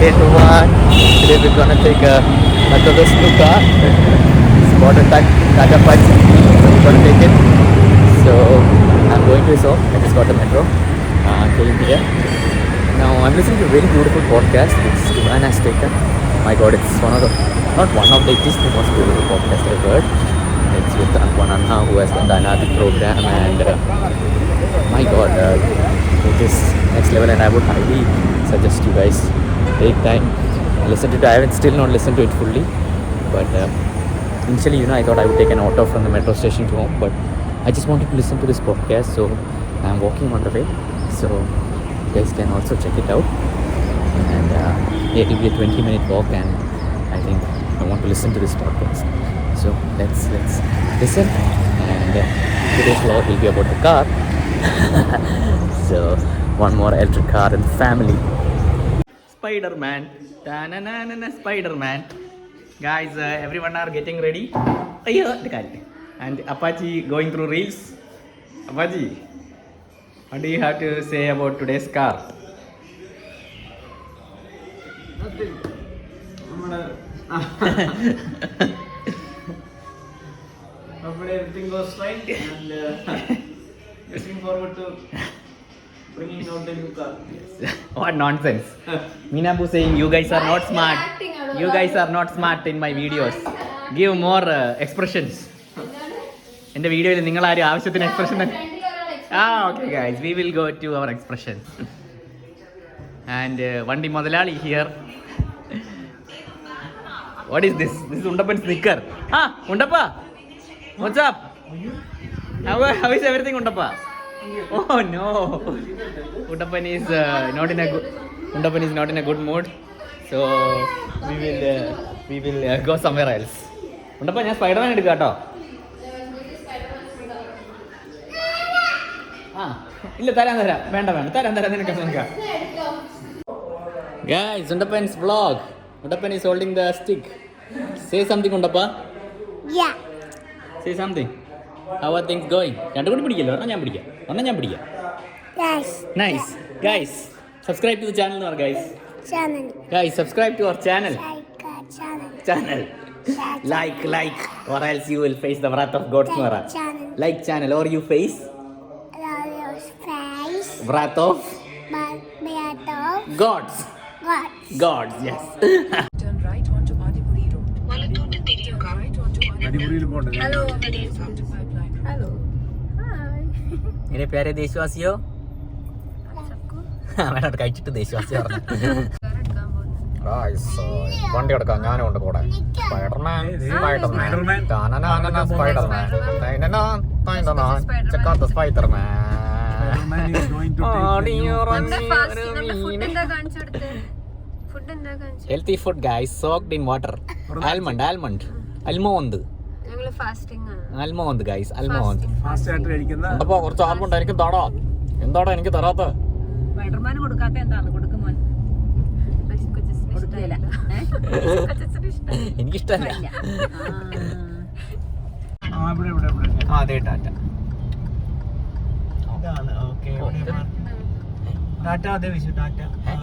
Hey everyone, today we're gonna take another new car. It's got a Tata Punch, so we're gonna take it. So I'm going to his home. I just got the metro. Came here. Now I'm listening to a very beautiful podcast which Duran has taken. My God, it's one of the, not one of the, it is the most beautiful podcast I've heard. It's with Anwan Anha who has done the Anadi program, and my God, it is next level, and I would highly suggest you guys take time, listen to it. I haven't still not listened to it fully, but initially, I thought I would take an auto from the metro station to home, but I just wanted to listen to this podcast, so I'm walking on the way, so you guys can also check it out. And it will be a 20-minute walk, and I think I want to listen to this podcast. So let's listen, and today's vlog will be about the car. So one more electric car in the family. Spider-Man, Spider-Man. Guys, everyone are getting ready. And Apache going through reels. Apache, what do you have to say about today's car? Nothing. Hopefully everything goes fine, and looking forward to bringing out the new car. What nonsense. Minabu saying you guys are not smart. You guys are not smart in my videos. Give more expressions. In the video, നിങ്ങൾ ആരും ആവശ്യത്തിന് expression okay guys, we will go to our expressions. And Vandi Modalali here. What is this? This is Undapan's sneaker. Undappa, what's up? How is everything, Undappa? Oh no, Undapan is not in a good mood. So we will go somewhere else. Undappa, ഞാൻ Spiderman എടുക്കാം കേട്ടോ. ഇല്ല, തരാം വേണ്ട തരാം നിനക്ക്. Guys, Undapan's vlog. Undapan is holding the stick. Say something, Undappa. Yeah. Say something. How are things going? രണ്ടും കൂടി പിടിക്കല്ലോ, ഞാൻ പിടിക്കാം. Yes. Nice. Guys, subscribe to the channel now, guys. Channel. Guys, subscribe to our channel. Channel. Like, or else you will face the wrath of God's Mara. Channel. Like channel, or you face Face. wrath of Gods. Gods, yes. Turn right onto Adipuri Road. Turn right onto Adipuri Road. Hello. Hello. Hi. मेरे प्यारे देशवासियों. मैंने കഴിച്ചിട്ട് ദേശവാസി പറഞ്ഞു. വണ്ടി എടുക്കാം, ഞാനും ഉണ്ട് കൂടെ. സ്പൈഡർമാൻ ചെക്കാത്ത Spiderman. Healthy food, guys, soaked in water. Almond. Almond, guys. Almond. അപ്പൊ കുറച്ച് ആൽമണ്ട് എനിക്ക് താടാ. എന്താടാ എനിക്ക് തരാത്ത? സ്പൈഡർമാൻ കൊടുക്കാത്ത എന്താണ് കൊടുക്കുമോ? എനിക്കിഷ്ടല്ല. അതെ, ടാറ്റ.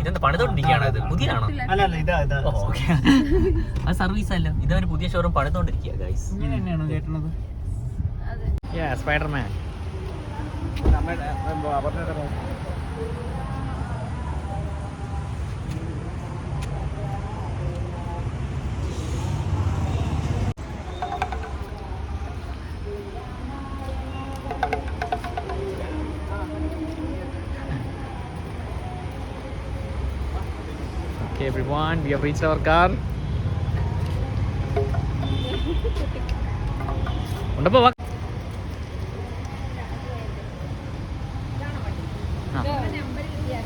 ഇതെന്താ പണിതോണ്ടിരിക്കുകയാണ്? ഇത് പുതിയതാണോ? അത് സർവീസ് അല്ല, ഇതൊരു പുതിയ ഷോറൂം പണിതോണ്ടിരിക്കുക. Guys, Spiderman. Okay, everyone, we have reached our car. Undappa, va.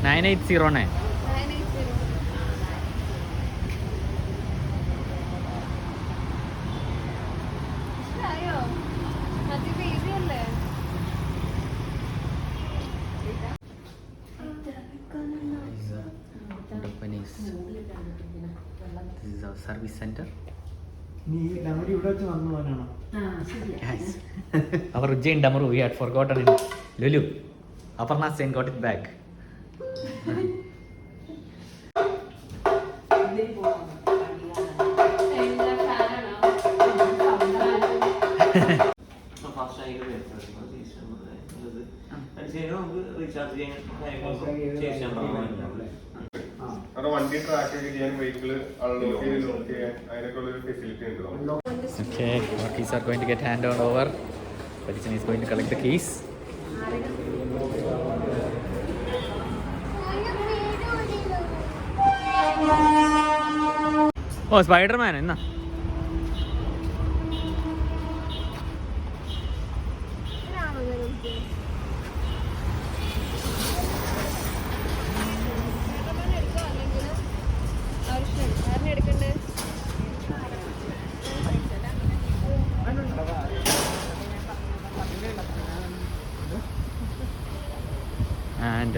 9809. This is our service center. Guys, our Ujjain Damaru, we had forgotten it. Lulu, Aparna Sen got it back. വണ്ടി track ചെയ്യാൻ vehicle unlock ചെയ്ത് lock ചെയ്യാൻ അതിനൊക്കെ ഉള്ളൊരു facility ഉണ്ട്. Okay, our keys are going to get handed over. Parichan is going to collect the keys. Oh, Spider-Man, enna? And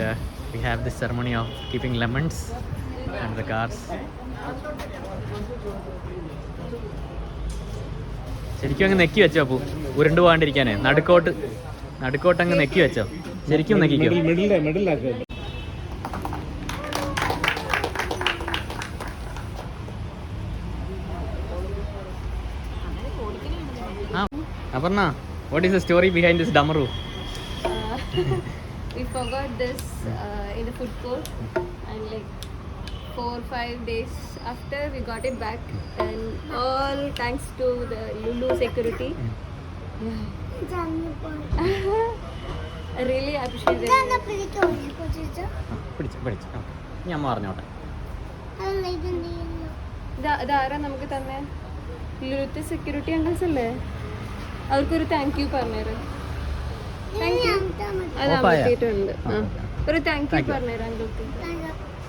we have this ceremony of keeping lemons and the cars. ശരിക്കും അങ്ങ് നെക്കി വെച്ചോ അപ്പു, ഉരുണ്ടു പോകാണ്ടിരിക്കാനേ. നടുക്കോട്ട് അങ്ങ് നെക്കി വെച്ചോ. ശരിക്കും നെക്കിക്കോ. Aparna, what is the story behind this damaru? We forgot this in the food court, and like 4 or 5 days after we got it back, and all thanks to the Lulu security. I really appreciate it. പിടിച്ചു ഞാൻ പറഞ്ഞോട്ടെ. ഇതാരാ നമുക്ക് തന്നെ? ലുലുത്തെ security uncles അല്ലേ? അവർക്കൊരു thank you പറഞ്ഞേര്. Thank you. അത് അമർത്തിയിട്ടുണ്ട്. ഒരു താങ്ക് യു പറഞ്ഞേര് അങ്കിൾക്ക്.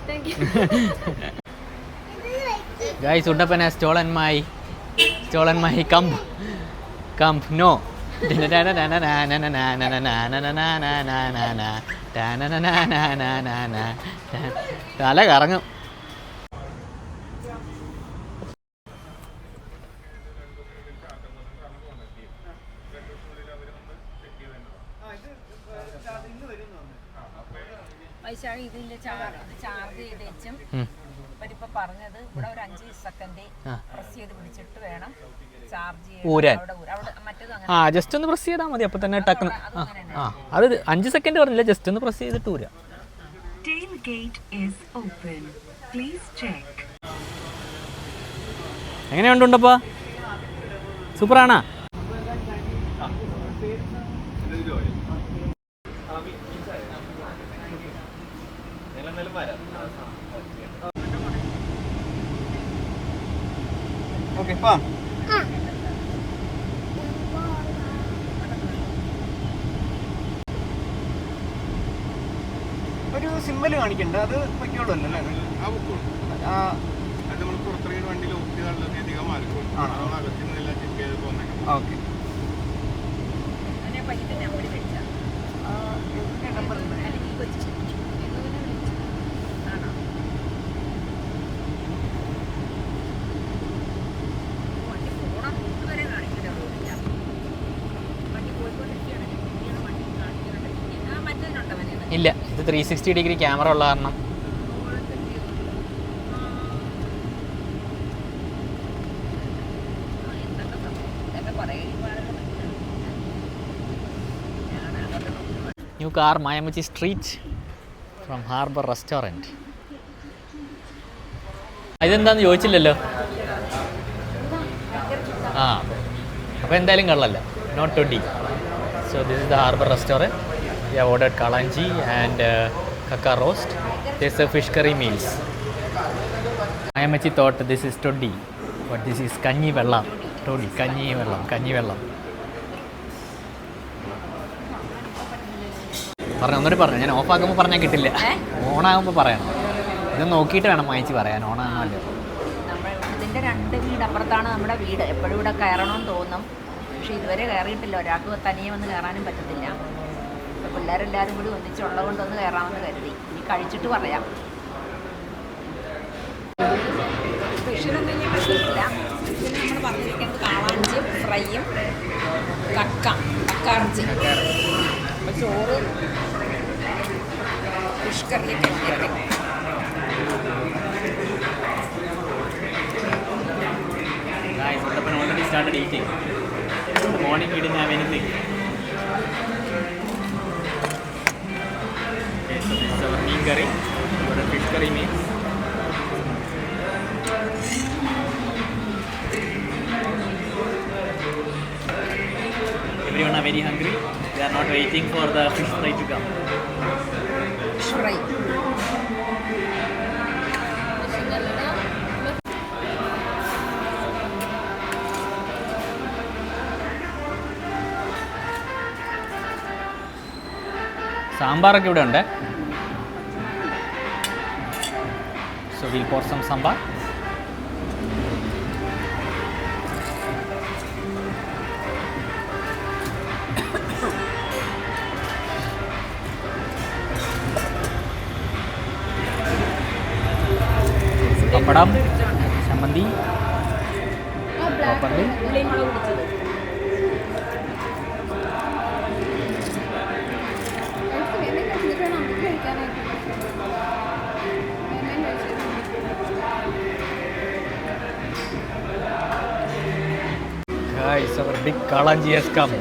Thank you. Guys, Uddappan has stolen my comb. No. തല കറങ്ങും. വൈശാഖി ഇതിന്റെ ചാർജ് ചെയ്ത് വെച്ചും ഇവരിപ്പോ പറഞ്ഞത് ഇവിടെ ഒരു 5 സെക്കൻഡ് പ്രസ് ചെയ്ത് പിടിച്ചിട്ട് വേണം ചാർജ് ഊരാൻ. മറ്റേത് ജസ്റ്റ് ഒന്ന് പ്രസ് ചെയ്താൽ മതി, അപ്പൊ തന്നെ ടക്ക്. അത് 5 സെക്കൻഡ് പറഞ്ഞില്ല, ജസ്റ്റ് ഒന്ന് പ്രസ് ചെയ്തിട്ട് ഊരാ. എങ്ങനെയുണ്ടപ്പാ? സൂപ്പറാണാ? ഒരു സിമ്പൽ കാണിക്കണ്ട, അത് പൊയ്ക്കോളൂ അല്ലേ? അത് നമ്മൾ പുറത്തിറങ്ങിയ വണ്ടി ലോക്ക് ചെയ്താൽ അധികം മാർക്കും അകത്ത് നിന്നെല്ലാം ചെക്ക് ചെയ്ത് പോകുന്നത്. ഓക്കെ. ഇല്ല, ഇത് 360 ഡിഗ്രി ക്യാമറ ഉള്ള കാരണം ന്യൂ കാർ മായമുച്ചി സ്ട്രീറ്റ് ഫ്രം ഹാർബർ റെസ്റ്റോറൻറ്റ്. ഇതെന്താന്ന് ചോദിച്ചില്ലല്ലോ. അപ്പോൾ എന്തായാലും കള്ളല്ല, note 20. So this is the Harbour restaurant. We have ordered kalanji and kakka roast. There's a fish curry meals. Mayamachi thought this is toddy, but this is kanji vellam. Toddy, kanji vellam. ഒന്നുകൂടി പറഞ്ഞു, ഞാൻ ഓഫാക്കുമ്പോൾ പറഞ്ഞാൽ കിട്ടില്ല, ഓണാകുമ്പോൾ പറയണം. ഇത് നോക്കിയിട്ട് വേണം വായിച്ച് പറയാൻ, ഓണാകുന്നല്ലോ. ഇതിൻ്റെ 2 വീട് അപ്പുറത്താണ് നമ്മുടെ വീട്. എപ്പോഴും ഇവിടെ കയറണമെന്ന് തോന്നും, പക്ഷെ ഇതുവരെ കയറിയിട്ടില്ല. ഒരാൾക്ക് തനിയെ വന്ന് കയറാനും പറ്റത്തില്ല. അപ്പോൾ പിള്ളേരെല്ലാവരും കൂടി ഒന്നിച്ചുള്ളത് കൊണ്ടൊന്ന് കയറാമെന്ന് കരുതി. ഇനി കഴിച്ചിട്ട് പറയാം. സ്പെഷ്യലൊന്നും ഞാൻ കഴിച്ചിട്ടില്ല. ഇതിന് നമ്മൾ പറഞ്ഞിരിക്കുന്നത് കാളാഞ്ചി ഫ്രൈയും കക്കാർച്ചി, അപ്പോൾ ചോറ്, ഫിഷ് കറിയൊക്കെ ഉണ്ടാക്കി. started eating. In the morning we didn't have anything. Okay, so this is our mean curry. What a fish curry means. Everyone are very hungry. They are not waiting for the fish fry to come. Fish fry. സാമ്പാറൊക്കെ ഇവിടെ ഉണ്ട്. So we'll pour some sambar. പപ്പടം, ചമ്മന്തി, പപ്പടം. ഉള്ളിയും മുളക് പിടിച്ചത്. Guys, our big Kalanji has come.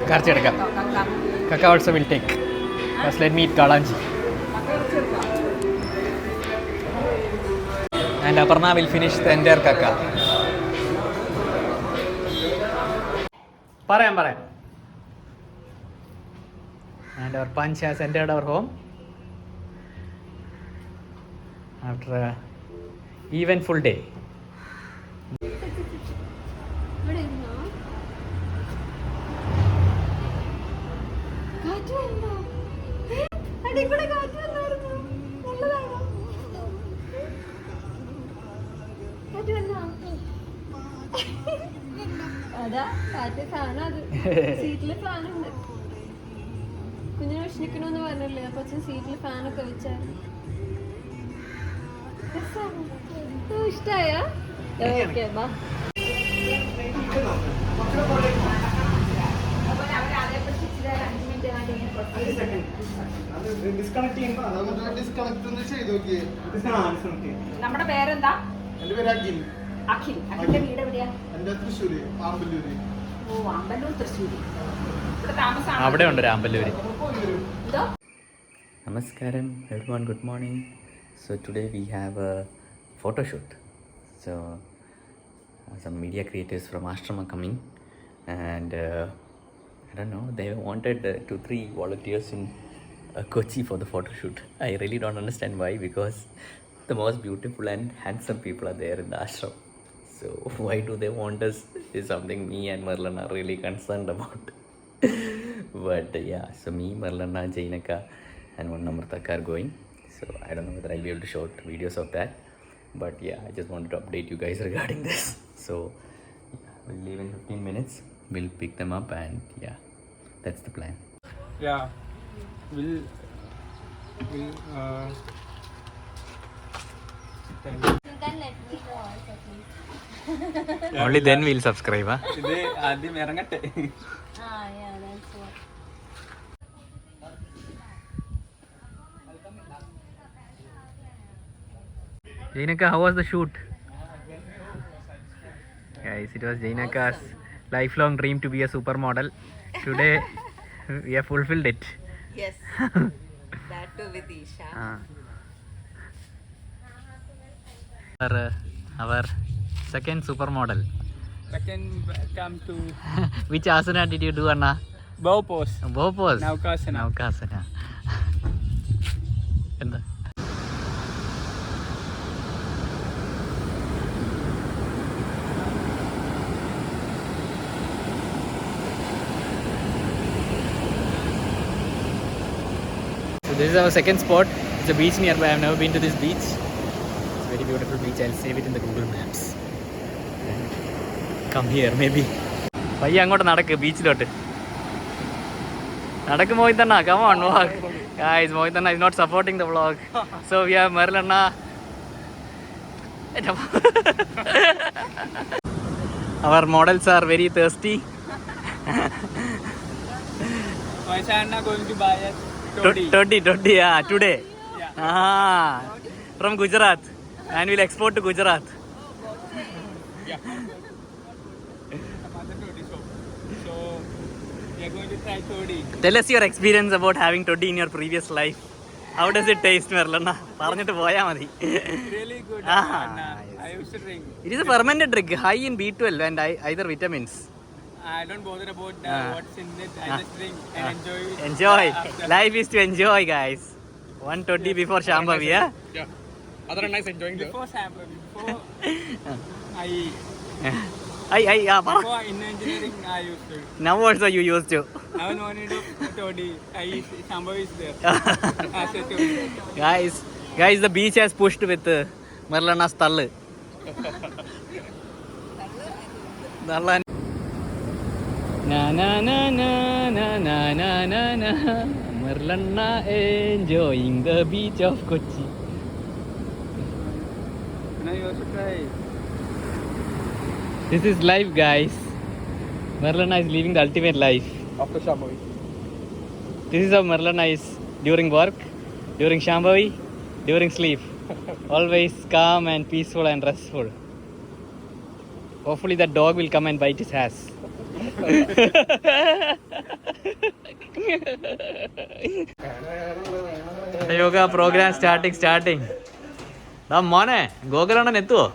Karchi edukka. Kaka also will take. First let me eat Kalanji. And Aparna will finish the entire Kaka. Parayam. And our Punch has entered our home. After a eventful day. ഇവിടെ ഇരുന്നോ? കാറ്റ് വന്നോ? അടി കൂടെ കാറ്റ് വന്നായിരുന്നു. നല്ലതാണോ? കാറ്റ് വന്നോ? അതാ കാറ്റ് ഫാനാ അത്. സീറ്റില് ഫാനുണ്ട്. കുഞ്ഞിനെ വിഷമിക്കണമെന്ന് പറഞ്ഞില്ലേ? അപ്പൊ അച്ഛൻ സീറ്റില് ഫാനൊക്കെ വെച്ചായിരുന്നു. ഇഷ്ടായോ? ഓക്കെ ബാ. നമ്മുടെ പേരെന്താ? എന്റെ പേര് അഖിൽ. അഖിൽ. അഖിലിന്റെ വീട് എവിടെയാ? എന്റെ തൃശ്ശൂര്, ആമ്പല്ലൂര്. ഓ, അമ്പലൂർ തൃശ്ശൂര്. ഇവിടെ താമസമാണ്. അവിടെ ഉണ്ട് രാമ്പല്ലൂര്. ഇതോ? Namaskaram everyone, good morning. So today we have a photo shoot. So some media creators from Ashram are coming, and I don't know, they wanted 2-3 volunteers in Kochi for the photo shoot. I really don't understand why, because the most beautiful and handsome people are there in the ashram. So why do they want us is something me and Merlin are really concerned about. But yeah, so me, Merlana, Jainaka and one Namrataka are going. So I don't know whether I'll be able to shoot videos of that. But yeah, I just wanted to update you guys regarding this. So yeah, we'll leave in 15 minutes. We'll pick them up and yeah, that's the plan. Yeah. Will Only then we'll subscribe, huh? ഇത് ആദ്യം ഇറങ്ങട്ടെ. Jainaka, how was the shoot? Guys, it was Jainaka's lifelong dream to be a supermodel. Today, we have fulfilled it. Yes. That too with Isha. Our second supermodel. Second come to Which asana did you do, Anna? bow pose. Bow pose. Naukasana. Naukasana. എന്താ? So this is our second spot. It's a beach nearby. I've never been to this beach. It's a very beautiful beach. I'll save it in the Google Maps. Come here, maybe. പയ്യെ അങ്ങോട്ട് നടക്ക് ബീച്ചിലോട്ട്. നടക്ക് മോഹിതണ്ണ, come on, walk. Guys, Mohitana is not supporting the vlog. So we have Merlana. Our models are very thirsty. Vaishana going to buy a Toddy, yeah, today. Yeah. Ah, from Gujarat and will export to Gujarat. So we are going to try toddy. Tell us your experience about having toddy in your previous life. How does it taste, Merlana? പറഞ്ഞിട്ട് പോയാ മതി. Really good. Yes. I used to drink. It is a fermented drink, high in B12 and either vitamins. I don't bother about what's in it. I just drink and enjoy it. Enjoy. After. Life is to enjoy, guys. One toddy before Shambhavi, yeah? Before sample, before Before in engineering I used to. Now also you used to. Now no need of toddy. Shambhavi is there. As a toddy. Guys, the beach has pushed with Merlana's tallu. Na na na na na na na na na. Merlana enjoying the beach of Kochi. Now you also try. This is life, guys. Merlana is living the ultimate life. After Shambhavi. This is how Merlana is during work, during Shambhavi, during sleep. Always calm and peaceful and restful. Hopefully that dog will come and bite his ass. Yoga program starting. മോനെ ഗോകുലണ്ണൻ എത്തുവോ?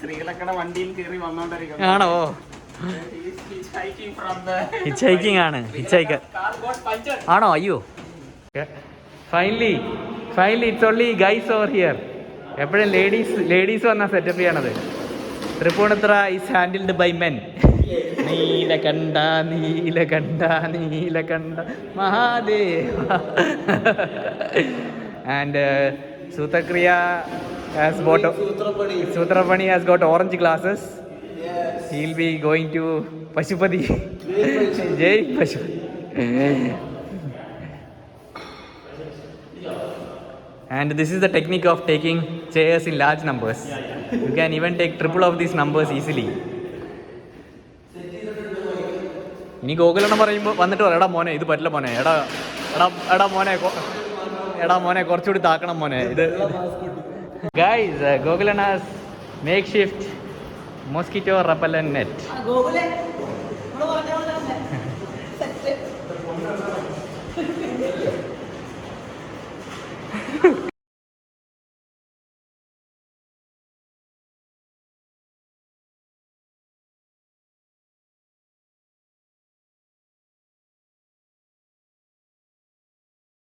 ശ്രീകളക്കട വണ്ടിയിൽ കയറി വന്നോണ്ടിരിക്കുന്നു. ആണോ? Hitch ആണ്. ആണോ? അയ്യോ. Finally it's only guys over here. എപ്പോഴും ladies വന്നാ setup ചെയ്യണത്. Tripunithura is handled by men. Neelakanta Mahadeva. And Sutakriya Sutrapani has got orange glasses. Yes. He'll be going to Pashupati. Jai Pashupati. And this is the technique of taking chairs in large numbers. You can even take triple of these numbers easily. ഇനി ഗോകുലെണ്ണം പറയുമ്പോൾ വന്നിട്ട് പറയാം, എടാ മോനെ ഇത് പറ്റില്ല മോനെ, എടാ മോനെ കുറച്ചുകൂടി താക്കണം മോനെ ഇത്. ഗൈസ്, ഗോകുലണ്ണാസ് makeshift mosquito repellent net.